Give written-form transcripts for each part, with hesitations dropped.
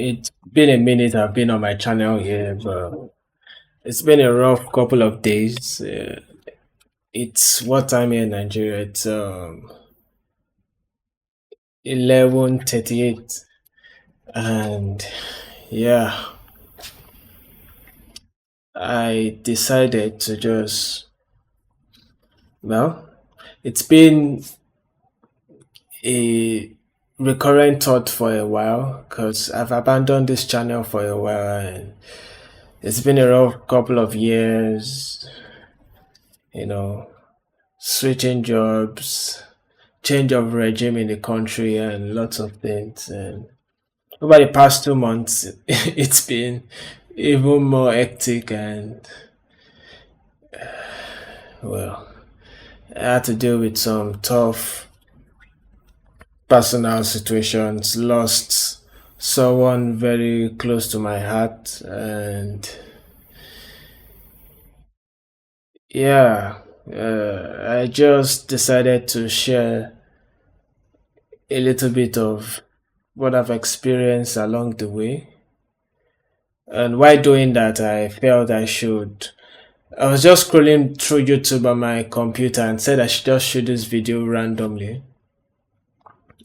It's been a minute I've been on my channel here, but it's been a rough couple of days. It's what time here in Nigeria? It's 11:38, and yeah, I decided to just well, it's been a recurrent thought for a while because I've abandoned this channel for a while, and it's been a rough couple of years. You know, switching jobs, change of regime in the country, and lots of things. And over the past 2 months, it's been even more hectic, and well, I had to deal with some tough personal situations, lost someone very close to my heart, and yeah, I just decided to share a little bit of what I've experienced along the way. And while doing that, I felt I was just scrolling through YouTube on my computer and said I should just shoot this video randomly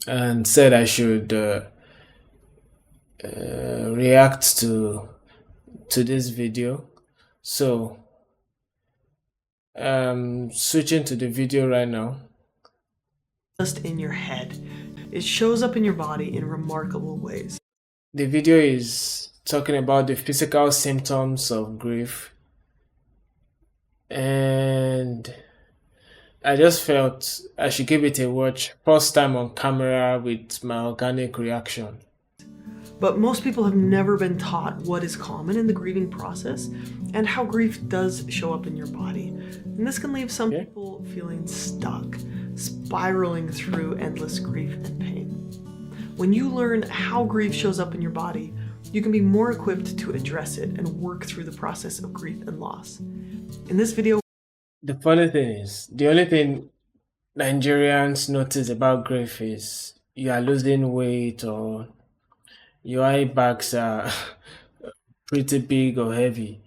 and said I should react to this video. So, switching to the video right now. Just in your head. It shows up in your body in remarkable ways. The video is talking about the physical symptoms of grief, and I just felt I should give it a watch. First time on camera with my organic reaction. But most people have never been taught what is common in the grieving process and how grief does show up in your body. And this can leave some Okay. people feeling stuck, spiraling through endless grief and pain. When you learn how grief shows up in your body, you can be more equipped to address it and work through the process of grief and loss. In this video, The funny thing is, the only thing Nigerians notice about grief is you are losing weight or your eye bags are pretty big or heavy.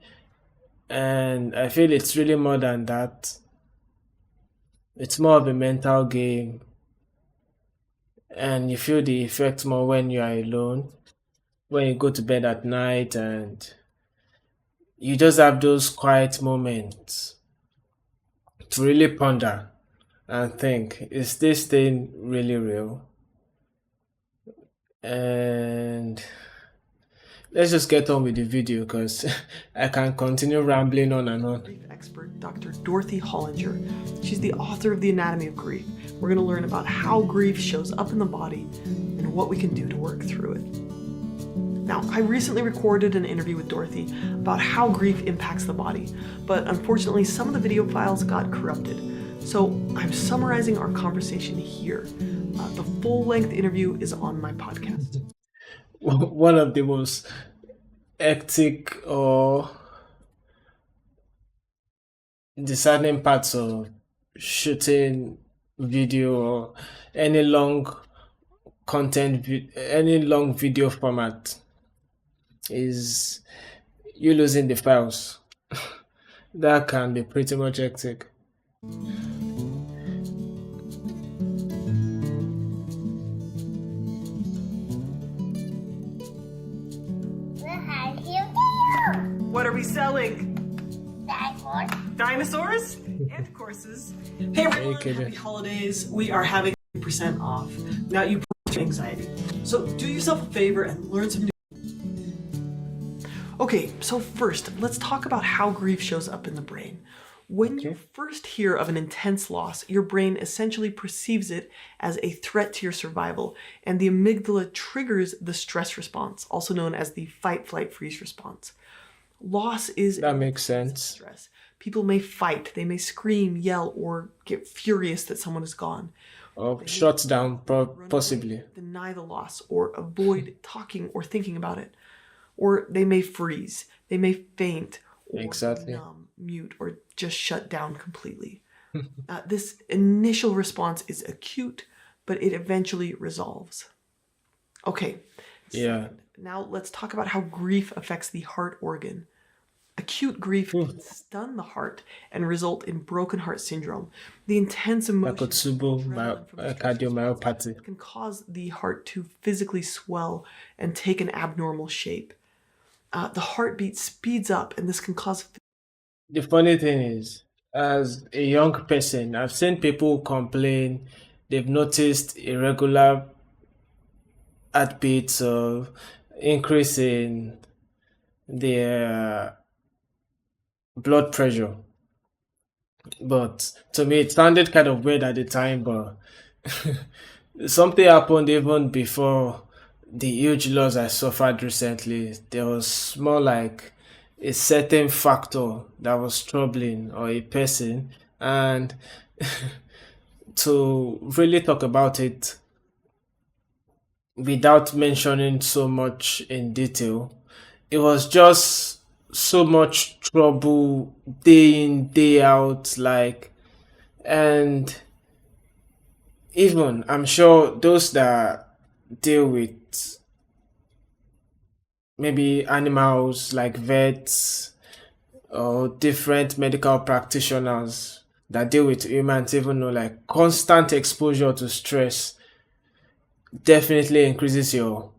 And I feel it's really more than that. It's more of a mental game, and you feel the effect more when you are alone, when you go to bed at night, and you just have those quiet moments to really ponder and think, is this thing really real? And let's just get on with the video because I can continue rambling on and on. grief expert Dr. Dorothy Hollinger. She's the author of The Anatomy of Grief. We're going to learn about how grief shows up in the body and what we can do to work through it. Now, I recently recorded an interview with Dorothy about how grief impacts the body, but unfortunately some of the video files got corrupted. So I'm summarizing our conversation here. The full-length interview is on my podcast. One of the most hectic or discerning parts of shooting video or any long any long video format is you losing the files. That can be pretty much hectic. What are we selling? Dinosaurs? And courses. Hey everyone, Okay, happy holidays. We are having 50% off. Now you put anxiety. So do yourself a favor and learn some new. Okay, so first, let's talk about how grief shows up in the brain. When you first hear of an intense loss, your brain essentially perceives it as a threat to your survival, and the amygdala triggers the stress response, also known as the fight, flight, freeze response. Loss is That makes sense. stress. People may fight, they may scream, yell, or get furious that someone is gone. Or shut down, Run possibly. away, deny the loss, or avoid talking or thinking about it. Or they may freeze, they may faint, or Exactly. numb, mute, or just shut down completely. This initial response is acute, but it eventually resolves. Okay, Yeah. Second, now let's talk about how grief affects the heart organ. Acute grief Hmm. can stun the heart and result in broken heart syndrome. The intense emotions and Takotsubo, adrenaline from the stress response cardiomyopathy. can cause the heart to physically swell and take an abnormal shape. The heartbeat speeds up, and this can cause The funny thing is, as a young person, I've seen people complain they've noticed irregular heartbeats or increase in their blood pressure. But to me, it sounded kind of weird at the time, but something happened even before the huge loss I suffered recently. There was more like a certain factor that was troubling or a person, and to really talk about it without mentioning so much in detail, it was just so much trouble day in, day out, like, and even I'm sure those that deal with maybe animals like vets or different medical practitioners that deal with humans even know like constant exposure to stress definitely increases your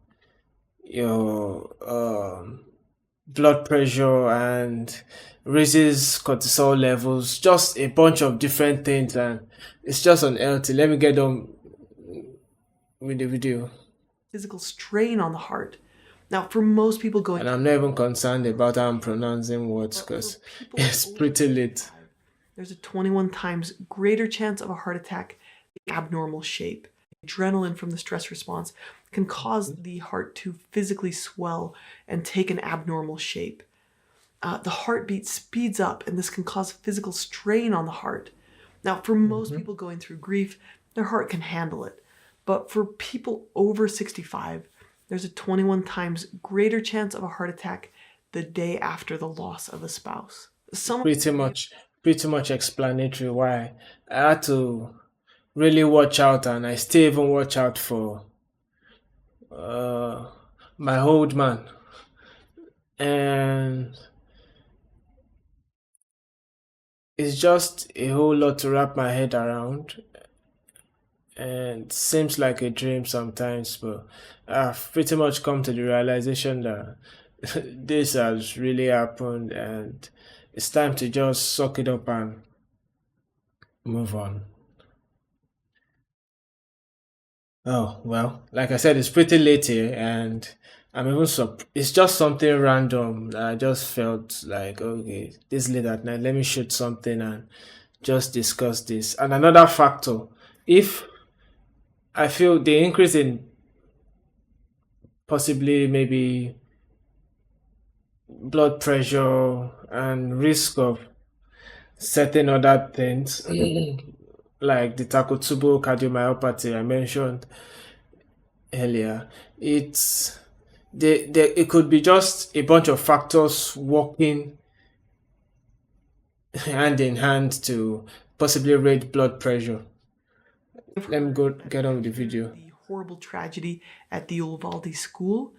blood pressure and raises cortisol levels, just a bunch of different things, and it's just unhealthy. Let me get on with the video. physical strain on the heart. Now, for most people going And through I'm not even grief, concerned about how I'm pronouncing words but for because people it's over pretty late. 65, there's a 21 times greater chance of a heart attack in abnormal shape. Adrenaline from the stress response can cause the heart to physically swell and take an abnormal shape. The heartbeat speeds up, and this can cause physical strain on the heart. Now, for most Mhm. people going through grief, their heart can handle it. But for people over 65, there's a 21 times greater chance of a heart attack the day after the loss of a spouse. Some of Pretty much, pretty much explanatory why I had to really watch out, and I still even watch out for uh, my old man. And it's just a whole lot to wrap my head around, and seems like a dream sometimes, but I've pretty much come to the realization that this has really happened, and it's time to just suck it up and move on. Oh, well, like I said, it's pretty late here, and I'm even it's just something random that I just felt like, okay, this late at night, let me shoot something and just discuss this. And another factor, if I feel the increase in possibly maybe blood pressure and risk of certain other things like the Takotsubo cardiomyopathy I mentioned earlier, it's it could be just a bunch of factors working hand in hand to possibly raise blood pressure. I've Let me heard go that get on with the after video. the horrible tragedy at the Uvalde school,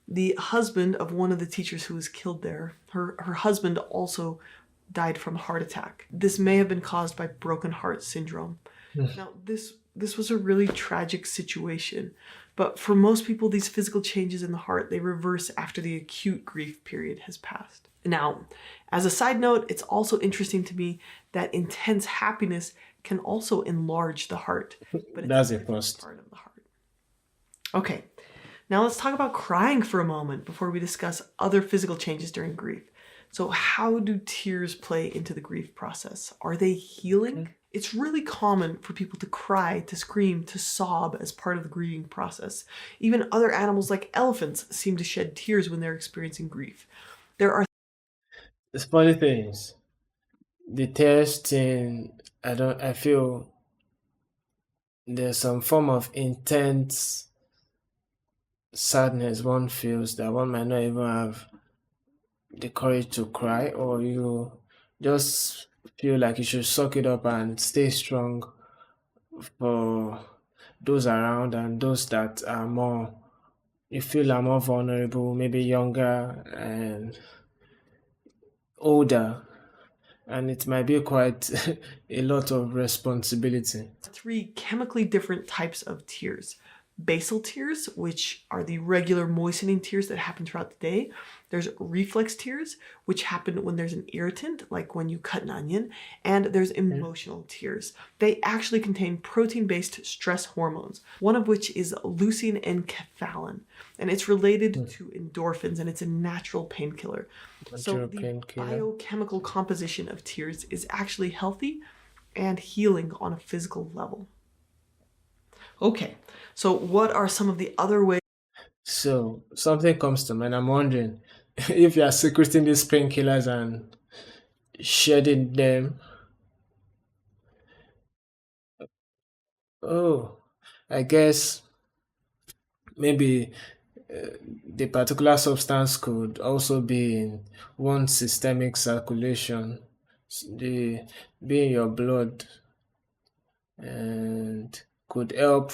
the husband of one of the teachers who was killed there, her husband also died from a heart attack. This may have been caused by broken heart syndrome. Now, this was a really tragic situation, but for most people, these physical changes in the heart, they reverse after the acute grief period has passed. Now, as a side note, it's also interesting to me that intense happiness can also enlarge the heart, but it's a That's a different first. part of the heart. Okay, now let's talk about crying for a moment before we discuss other physical changes during grief. So, how do tears play into the grief process? Are they healing? It's really common for people to cry, to scream, to sob as part of the grieving process. Even other animals like elephants seem to shed tears when they're experiencing grief. There are The funny thing is, the test thing, I feel there's some form of intense sadness one feels that one might not even have the courage to cry, or you just feel like you should suck it up and stay strong for those around and those that are more you feel are more vulnerable, maybe younger and older, and it might be quite a lot of responsibility. Three chemically different types of tears. Basal tears, which are the regular moistening tears that happen throughout the day. There's reflex tears, which happen when there's an irritant, like when you cut an onion. And there's emotional tears. They actually contain protein-based stress hormones, one of which is leucine and enkephalin. And it's related to endorphins, and it's a natural painkiller. So Natural the painkiller. biochemical composition of tears is actually healthy and healing on a physical level. Okay, so what are some of the other ways So something comes to mind. I'm wondering if you are secreting these painkillers and shedding them. Oh, I guess maybe the particular substance could also be in one systemic circulation, the be in your blood, and could help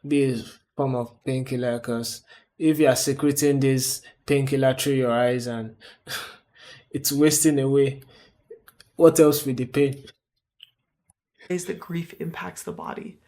be a form of painkiller. Because if you are secreting this painkiller through your eyes and it's wasting away, what else with the pain? that grief impacts the body?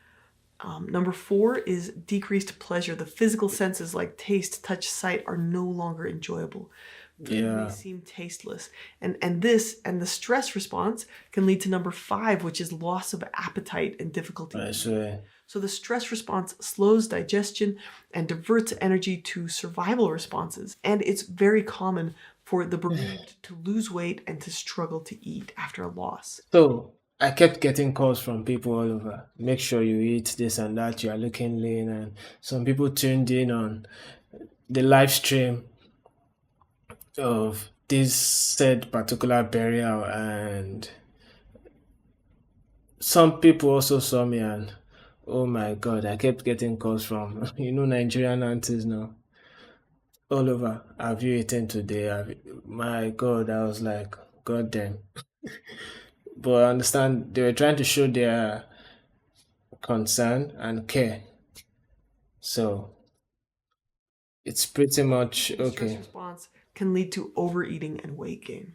Number four is decreased pleasure. The physical senses like taste, touch, sight are no longer enjoyable. Food may Yeah, seem tasteless. And this and the stress response can lead to number five, which is loss of appetite and difficulty I eating. swear. So the stress response slows digestion and diverts energy to survival responses. And it's very common for the bereaved to lose weight and to struggle to eat after a loss. So I kept getting calls from people all over. Make sure you eat this and that. You are looking lean, and some people tuned in on the live stream of this said particular burial, and some people also saw me, and oh my god, I kept getting calls from Nigerian aunties now all over. Have you eaten today? My god, I was like, god damn. But I understand they were trying to show their concern and care. So it's pretty much The stress okay. response can lead to overeating and weight gain.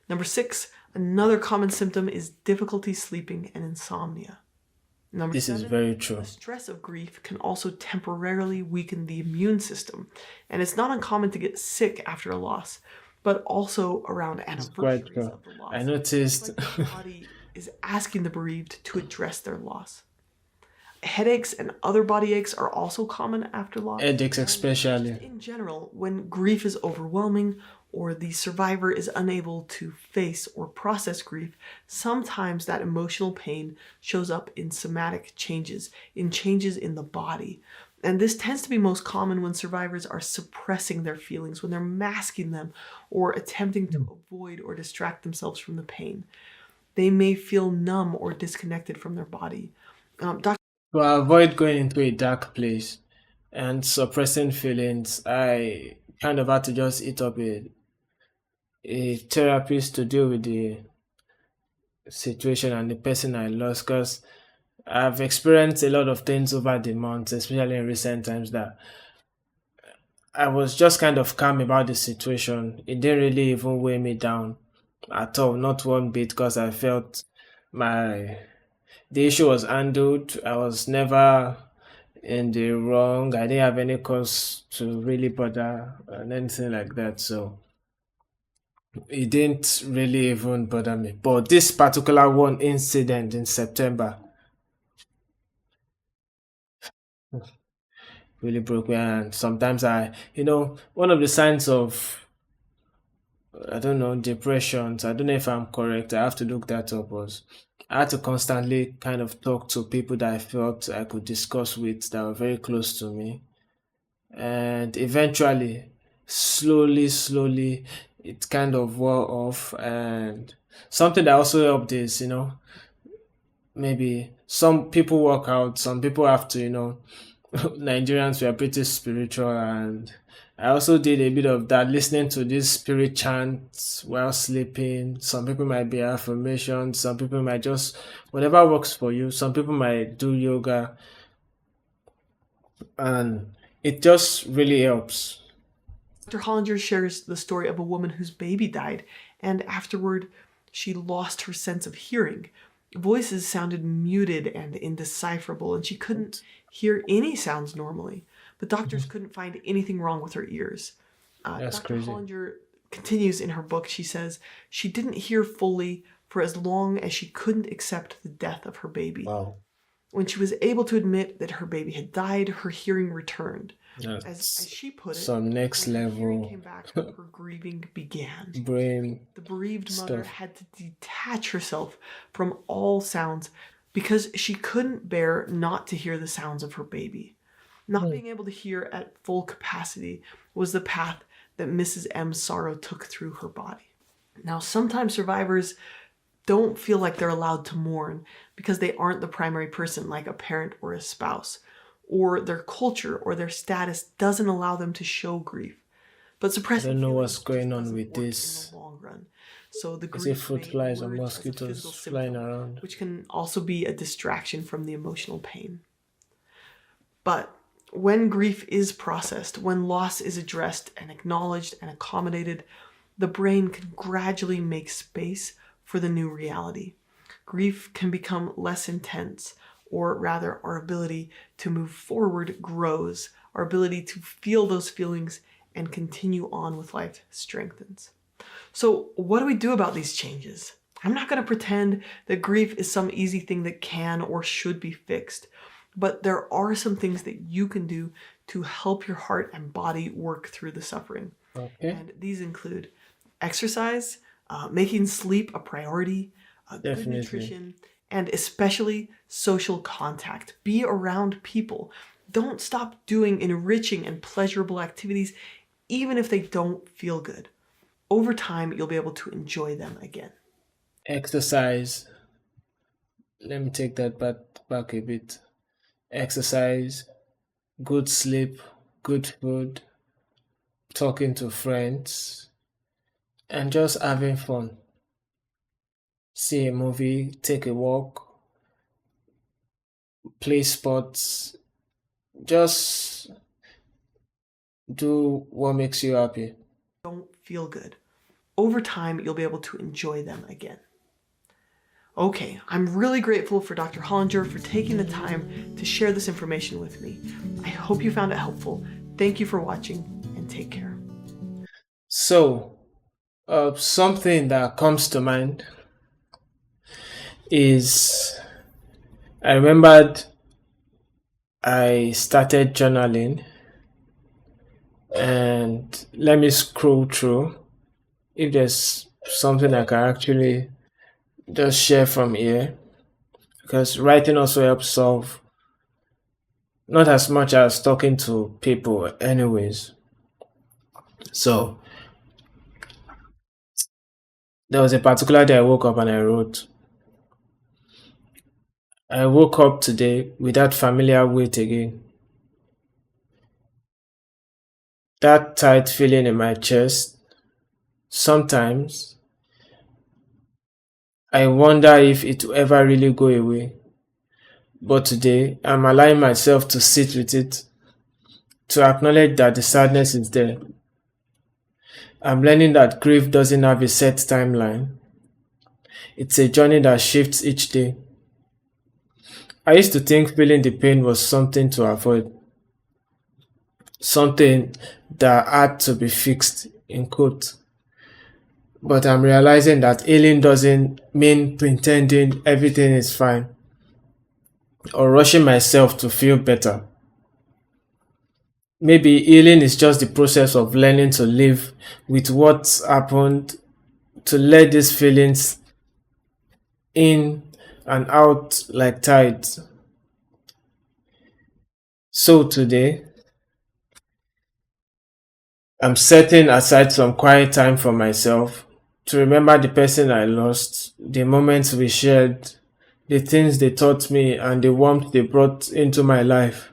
Number six, another common symptom is difficulty sleeping and insomnia. Number This is seven, very the true. stress of grief can also temporarily weaken the immune system. And it's not uncommon to get sick after a loss, but also around It's quite anniversaries true. of the I loss. It's noticed like the body is asking the bereaved to address their loss. Headaches and other body aches are also common after loss. headaches, And just especially. in general, when grief is overwhelming or the survivor is unable to face or process grief, sometimes that emotional pain shows up in somatic changes, in changes in the body. And this tends to be most common when survivors are suppressing their feelings, when they're masking them or attempting to avoid or distract themselves from the pain. They may feel numb or disconnected from their body. Dr. To avoid going into a dark place and suppressing feelings, I kind of had to just hit up a therapist to deal with the situation and the person I lost, because I've experienced a lot of things over the months, especially in recent times, that I was just kind of calm about the situation. It didn't really even weigh me down at all, not one bit, because I felt my the issue was handled. I was never in the wrong. I didn't have any cause to really bother and anything like that. So it didn't really even bother me. But this particular one incident in September really broke me. And sometimes one of the signs of, I don't know, depressions, I don't know if I'm correct, I have to look that up, was I had to constantly kind of talk to people that I felt I could discuss with that were very close to me. And eventually, slowly, it kind of wore off. And something that also helped is, maybe some people work out, some people have to, Nigerians were pretty spiritual, and I also did a bit of that, listening to these spirit chants while sleeping. Some people might be affirmations, some people might just whatever works for you. Some people might do yoga, and It just really helps. Dr. Hollinger shares the story of a woman whose baby died, and afterward, she lost her sense of hearing. Voices sounded muted and indecipherable, and she couldn't hear any sounds normally. But doctors couldn't find anything wrong with her ears. That's Dr. crazy. Hollinger continues in her book. She says she didn't hear fully for as long as she couldn't accept the death of her baby. Wow. When she was able to admit that her baby had died, her hearing returned. As That's she put it, some next when her hearing level came back, her grieving began. brain The bereaved mother stuff. had to detach herself from all sounds because she couldn't bear not to hear the sounds of her baby. Not being able to hear at full capacity was the path that Mrs. M's sorrow took through her body. Now, sometimes survivors don't feel like they're allowed to mourn because they aren't the primary person, like a parent or a spouse, or their culture or their status doesn't allow them to show grief. But I suppressing don't know feelings what's just going on doesn't with work in this. the long run. So the Is it grief fruit may flies or emerge as a mosquitoes physical flying symptom, around? which can also be a distraction from the emotional pain. But when grief is processed, when loss is addressed and acknowledged and accommodated, the brain can gradually make space for the new reality. Grief can become less intense, or rather, our ability to move forward grows. Our ability to feel those feelings and continue on with life strengthens. So, what do we do about these changes? I'm not going to pretend that grief is some easy thing that can or should be fixed, but there are some things that you can do to help your heart and body work through the suffering. Okay, And these include exercise, making sleep a priority, good definitely. nutrition, and especially social contact. Be around people. Don't stop doing enriching and pleasurable activities, even if they don't feel good. Over time, you'll be able to enjoy them again. Exercise. Let me take that back a bit. Exercise, good sleep, good food, talking to friends, and just having fun. See a movie, take a walk, play sports, just do what makes you happy. Don't feel good. Over time, you'll be able to enjoy them again. Okay, I'm really grateful for Dr. Hollinger for taking the time to share this information with me. I hope you found it helpful. Thank you for watching, and take care. So, something that comes to mind is I remembered I started journaling, and let me scroll through if there's something I can actually just share from here, because writing also helps solve, not as much as talking to people anyways. So there was a particular day I woke up and I wrote, I woke up today with that familiar weight again, that tight feeling in my chest. Sometimes I wonder if it will ever really go away, but today I'm allowing myself to sit with it, to acknowledge that the sadness is there. I'm learning that grief doesn't have a set timeline. It's a journey that shifts each day. I used to think feeling the pain was something to avoid, something that had to be fixed, in quote. But I'm realizing that healing doesn't mean pretending everything is fine or rushing myself to feel better. Maybe healing is just the process of learning to live with what's happened, to let these feelings in and out like tides. So today, I'm setting aside some quiet time for myself to remember the person I lost, the moments we shared, the things they taught me, and the warmth they brought into my life.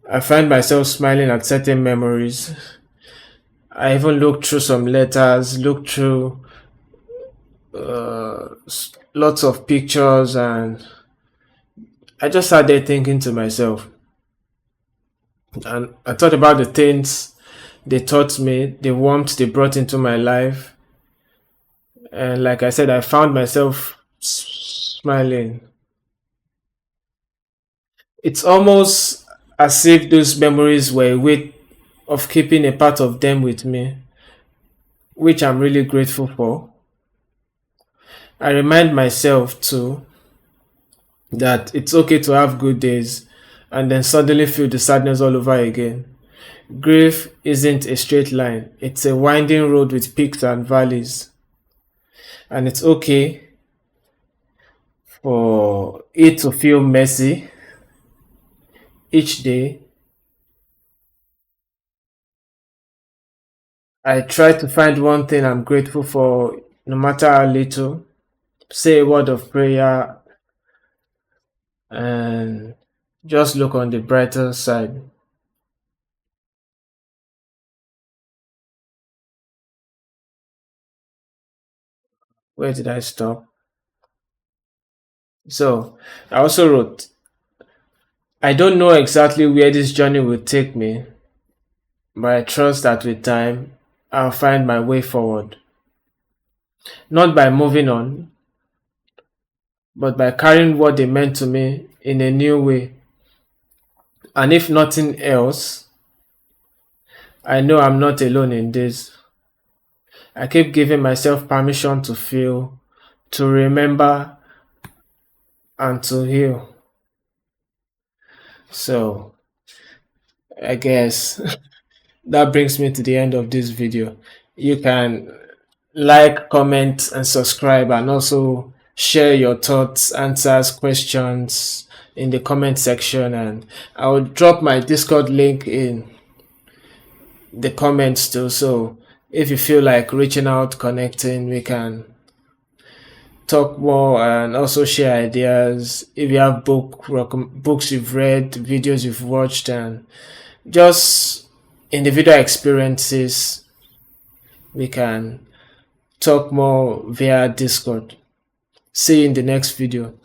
I find myself smiling at certain memories. I even looked through some letters, looked through lots of pictures, and I just sat there thinking to myself, And I thought about the things they taught me, the warmth they brought into my life. And like I said, I found myself smiling. It's almost as if those memories were a way of keeping a part of them with me, which I'm really grateful for. I remind myself too that it's okay to have good days and then suddenly feel the sadness all over again. Grief isn't a straight line, it's a winding road with peaks and valleys. And it's okay for it to feel messy each day. I try to find one thing I'm grateful for, no matter how little. Say a word of prayer and just look on the brighter side. Where did I stop? So, I also wrote, I don't know exactly where this journey will take me, but I trust that with time, I'll find my way forward. Not by moving on, but by carrying what they meant to me in a new way. And if nothing else, I know I'm not alone in this. I keep giving myself permission to feel, to remember, and to heal. So, I guess that brings me to the end of this video. You can like, comment, and subscribe, and also share your thoughts, answers, questions in the comment section. And I will drop my Discord link in the comments too. So if you feel like reaching out, connecting, we can talk more and also share ideas. If you have books you've read, videos you've watched, and just individual experiences, we can talk more via Discord. See you in the next video.